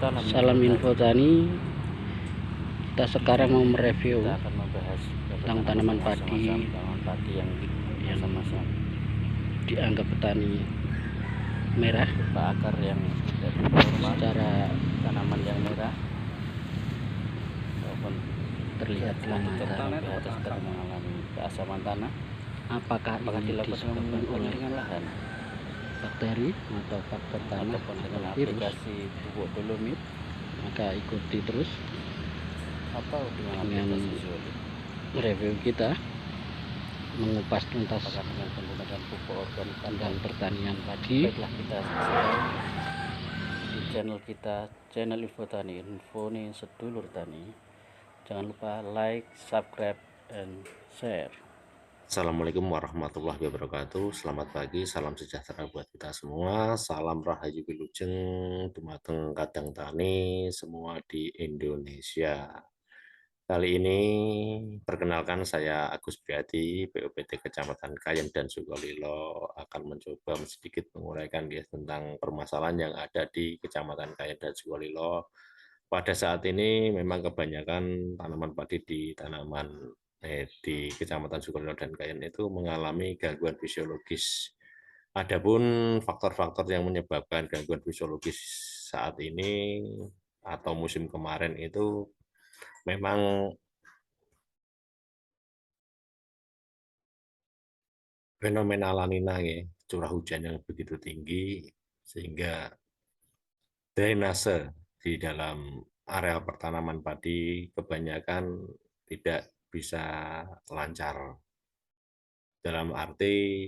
Salam Info Tani. Kita sekarang mau mereview tentang tanaman padi yang dianggap petani merah, akar yang secara tanaman yang merah walaupun terlihat lemah. sedang mengalami keasaman tanah. Apakah ini disebabkan oleh lahan bakteri atau faktor tanah ataupun dengan atau virus? aplikasi pupuk dolomit Maka ikuti terus atau dengan dengan aplikasi zeolit. review kita mengupas tuntas Apakah dengan penggunaan pupuk organik tentang pertanian padi. Baiklah, kita saksikan di channel kita, channel Info Tani, info nih sedulur tani. Jangan lupa like, subscribe, and share. Assalamualaikum warahmatullahi wabarakatuh. Selamat pagi, salam sejahtera buat kita semua. Salam Rahayu Wilujeng, Dumateng Kadang Tani, semua di Indonesia. Kali ini perkenalkan saya Agus Priadi, POPT Kecamatan Kayen dan Sukolilo, akan mencoba sedikit menguraikan ya, tentang permasalahan yang ada di Kecamatan Kayen dan Sukolilo. Pada saat ini memang kebanyakan tanaman padi di Kecamatan Sukolilo dan Kayen itu mengalami gangguan fisiologis. Adapun faktor-faktor yang menyebabkan gangguan fisiologis saat ini atau musim kemarin itu memang fenomena La Nina ya, curah hujan yang begitu tinggi sehingga drainase di dalam area pertanaman padi kebanyakan tidak bisa lancar. Dalam arti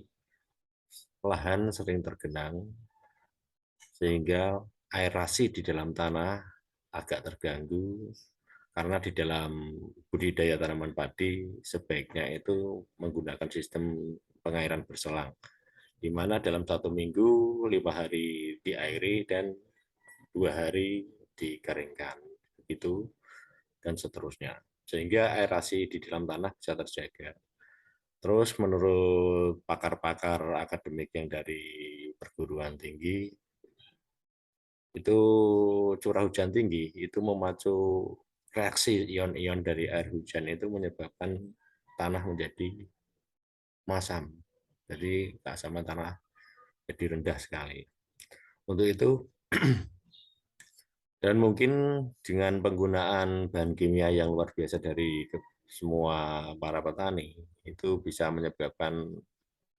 lahan sering tergenang sehingga aerasi di dalam tanah agak terganggu, karena di dalam budidaya tanaman padi sebaiknya itu menggunakan sistem pengairan berselang, di mana dalam 1 minggu 5 hari diairi dan 2 hari dikeringkan, begitu dan seterusnya, sehingga aerasi di dalam tanah bisa terjaga. Terus menurut pakar-pakar akademik yang dari perguruan tinggi, itu curah hujan tinggi itu memacu reaksi ion-ion dari air hujan, itu menyebabkan tanah menjadi masam. Jadi keasaman tanah jadi rendah sekali. Untuk itu, dan mungkin dengan penggunaan bahan kimia yang luar biasa dari semua para petani, itu bisa menyebabkan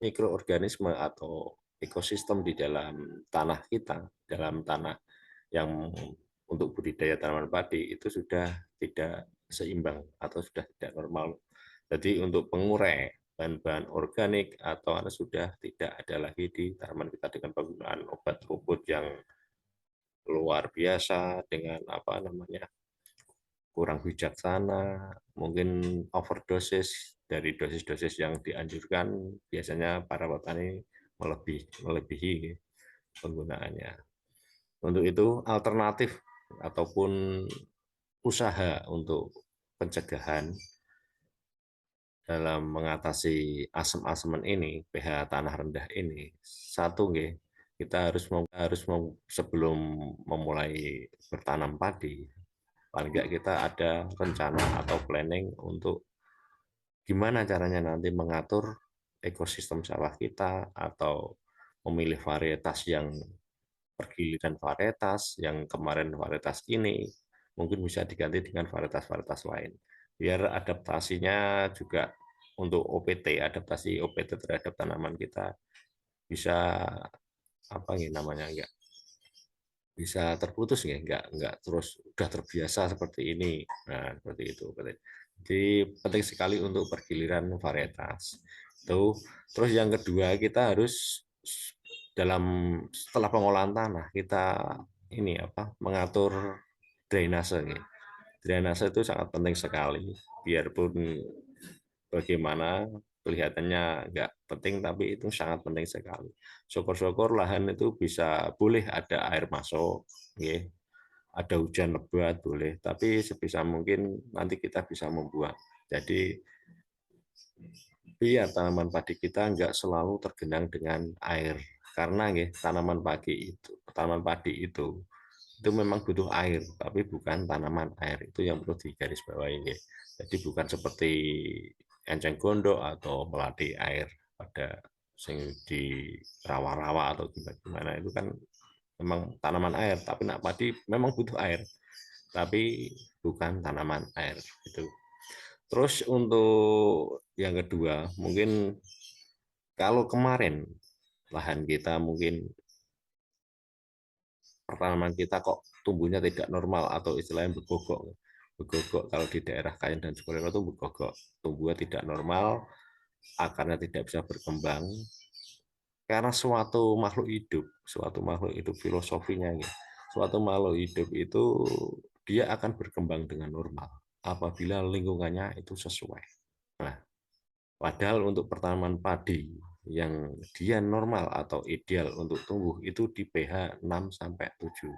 mikroorganisme atau ekosistem di dalam tanah kita, dalam tanah yang untuk budidaya tanaman padi itu sudah tidak seimbang atau sudah tidak normal. Jadi untuk pengurai bahan-bahan organik atau sudah tidak ada lagi di tanaman kita dengan penggunaan obat pupuk yang luar biasa, dengan kurang bijaksana, mungkin overdosis dari dosis-dosis yang dianjurkan, biasanya para petani melebihi penggunaannya. Untuk itu alternatif ataupun usaha untuk pencegahan dalam mengatasi asam-asaman ini, pH tanah rendah ini, satu kita harus sebelum memulai bertanam padi, paling nggak kita ada rencana atau planning untuk gimana caranya nanti mengatur ekosistem sawah kita, atau memilih varietas yang pergiliran varietas, yang kemarin varietas ini mungkin bisa diganti dengan varietas-varietas lain, biar adaptasinya juga untuk OPT, adaptasi OPT terhadap tanaman kita bisa enggak bisa terputus ya, enggak terus udah terbiasa seperti ini. Nah, seperti itu. Jadi penting sekali untuk pergiliran varietas. Itu. Terus yang kedua, kita harus setelah pengolahan tanah, kita mengatur drainase. Drainase itu sangat penting sekali. Biarpun bagaimana kelihatannya nggak penting, tapi itu sangat penting sekali. Syukur-syukur lahan itu boleh ada air masuk, ada hujan lebat boleh, tapi sebisa mungkin nanti kita bisa membuang. Jadi biar tanaman padi kita nggak selalu tergenang dengan air, karena tanaman padi itu itu memang butuh air, tapi bukan tanaman air. Itu yang perlu digarisbawahi. Ya. Jadi bukan seperti enceng gondok atau melati air pada sing di rawa-rawa atau gimana itu kan memang tanaman air, tapi nak padi memang butuh air, tapi bukan tanaman air itu. Terus untuk yang kedua, mungkin kalau kemarin lahan kita mungkin tanaman kita kok tumbuhnya tidak normal atau istilahnya begogok. Begogok kalau di daerah Kayen dan Sukolilo itu begogok, tumbuhnya tidak normal, akarnya tidak bisa berkembang karena suatu makhluk hidup filosofinya gitu. Suatu makhluk hidup itu dia akan berkembang dengan normal apabila lingkungannya itu sesuai. Nah, padahal untuk pertanaman padi yang dia normal atau ideal untuk tumbuh itu di pH 6 sampai 7.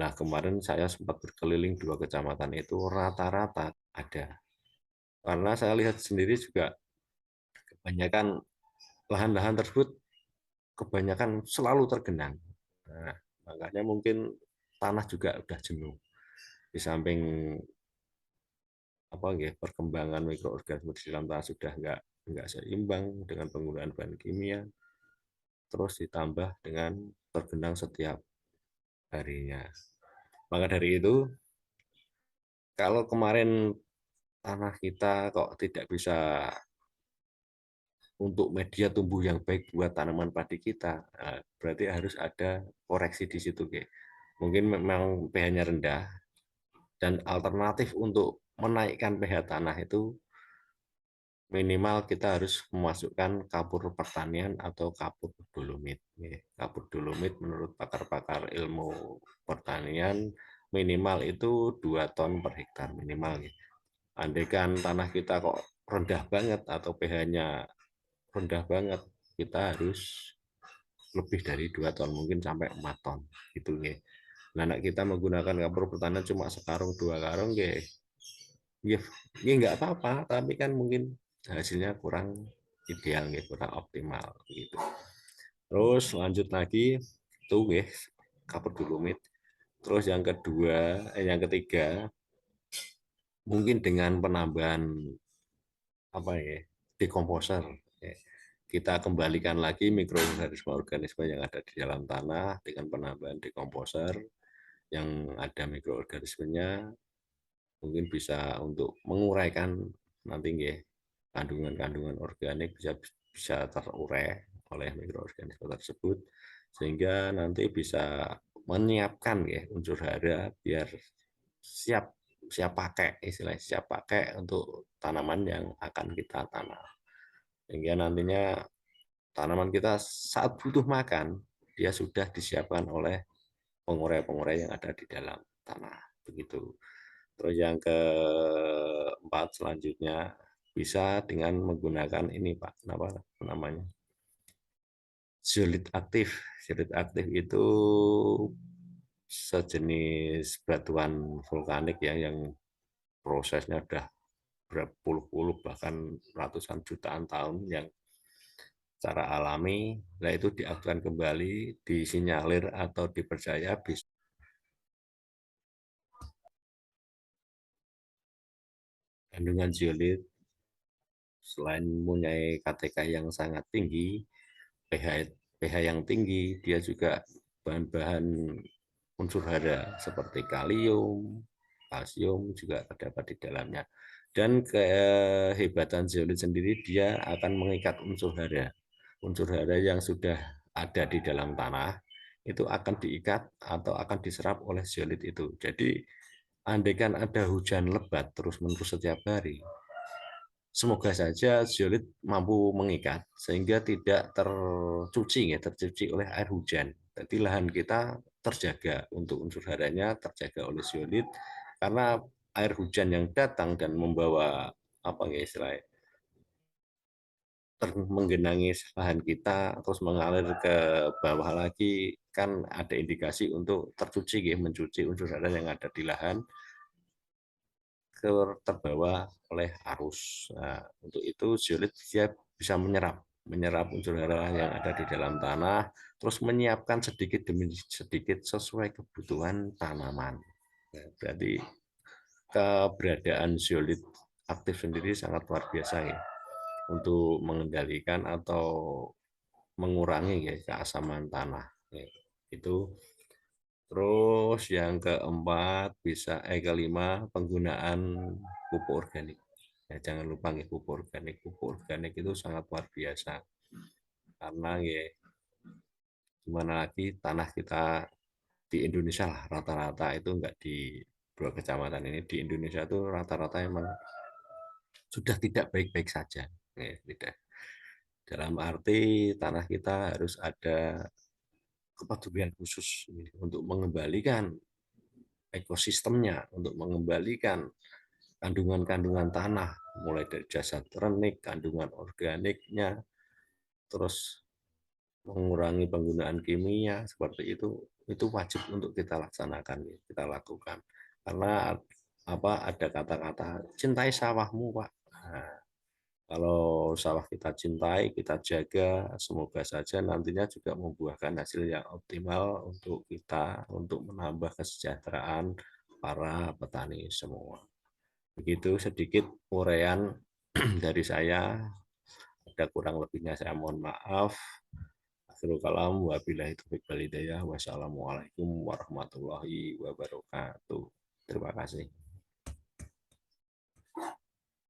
Nah, kemarin saya sempat berkeliling 2 kecamatan itu rata-rata ada. Karena saya lihat sendiri juga kebanyakan lahan-lahan tersebut kebanyakan selalu tergenang. Nah, makanya mungkin tanah juga udah jenuh. Di samping perkembangan mikroorganisme di dalam tanah sudah nggak seimbang dengan penggunaan bahan kimia, terus ditambah dengan tergenang setiap harinya. Maka dari itu, kalau kemarin tanah kita kok tidak bisa untuk media tumbuh yang baik buat tanaman padi kita, nah, berarti harus ada koreksi di situ. Mungkin memang pH-nya rendah, dan alternatif untuk menaikkan pH tanah itu minimal kita harus memasukkan kapur pertanian atau kapur dolomit. Kapur dolomit menurut pakar-pakar ilmu pertanian minimal itu 2 ton per hektar minimal. Andaikan tanah kita kok rendah banget atau pH-nya rendah banget, kita harus lebih dari 2 ton, mungkin sampai 4 ton gitu nggih. Nah, kita menggunakan kapur pertanian cuma sekarung 2 karung nggih. Ya, nggak apa-apa, tapi kan mungkin hasilnya kurang ideal, kurang optimal gitu. Terus lanjut lagi itu kapur dolomit. Terus yang ketiga mungkin dengan penambahan dekomposer. Kita kembalikan lagi mikroorganisme yang ada di dalam tanah dengan penambahan dekomposer yang ada mikroorganismenya, mungkin bisa untuk menguraikan nanti kandungan-kandungan organik bisa terurai oleh mikroorganisme tersebut, sehingga nanti bisa menyiapkan unsur hara biar siap siap pakai, istilahnya siap pakai untuk tanaman yang akan kita tanam, sehingga nantinya tanaman kita saat butuh makan dia sudah disiapkan oleh pengurai-pengurai yang ada di dalam tanah begitu. Terus yang keempat selanjutnya bisa dengan menggunakan ini Pak, apa namanya? Zeolit aktif. Zeolit aktif itu sejenis batuan vulkanik yang prosesnya udah berpuluh-puluh bahkan ratusan jutaan tahun yang secara alami, nah itu diaktifkan kembali, disinyalir atau dipercaya bisa kandungan zeolit selain mempunyai KTK yang sangat tinggi, pH yang tinggi, dia juga bahan-bahan unsur hara seperti kalium, kalsium juga terdapat di dalamnya. Dan kehebatan zeolit sendiri dia akan mengikat unsur hara. Unsur hara yang sudah ada di dalam tanah itu akan diikat atau akan diserap oleh zeolit itu. Jadi andaikan ada hujan lebat terus-menerus setiap hari, semoga saja zeolit mampu mengikat sehingga tidak tercuci oleh air hujan. Jadi lahan kita terjaga untuk unsur haranya terjaga oleh zeolit, karena air hujan yang datang dan membawa istilahnya menggenangi lahan kita terus mengalir ke bawah lagi, kan ada indikasi untuk mencuci unsur hara yang ada di lahan terbawa oleh arus. Nah, untuk itu zeolit dia bisa menyerap menyerap unsur hara yang ada di dalam tanah, terus menyiapkan sedikit demi sedikit sesuai kebutuhan tanaman. Nah, berarti keberadaan zeolit aktif sendiri sangat luar biasa ya untuk mengendalikan atau mengurangi ya keasaman tanah. Ya, itu. Terus yang keempat kelima penggunaan pupuk organik. Ya, jangan lupa nih pupuk organik. Pupuk organik itu sangat luar biasa karena ya gimana lagi tanah kita di Indonesia lah rata-rata itu enggak di dua kecamatan ini di Indonesia itu rata-rata memang sudah tidak baik-baik saja. Ya, tidak. Dalam arti tanah kita harus ada kepedulian khusus untuk mengembalikan ekosistemnya, untuk mengembalikan kandungan-kandungan tanah, mulai dari jasad renik, kandungan organiknya, terus mengurangi penggunaan kimia seperti itu wajib untuk kita laksanakan, kita lakukan. Karena ada kata-kata cintai sawahmu, Pak. Nah, kalau sawah kita cintai, kita jaga, semoga saja nantinya juga membuahkan hasil yang optimal untuk kita, untuk menambah kesejahteraan para petani semua. Begitu sedikit uraian dari saya. Ada kurang lebihnya saya mohon maaf. Akhirul kalam, wabillahi taufiq wal hidayah. Wassalamualaikum warahmatullahi wabarakatuh. Terima kasih.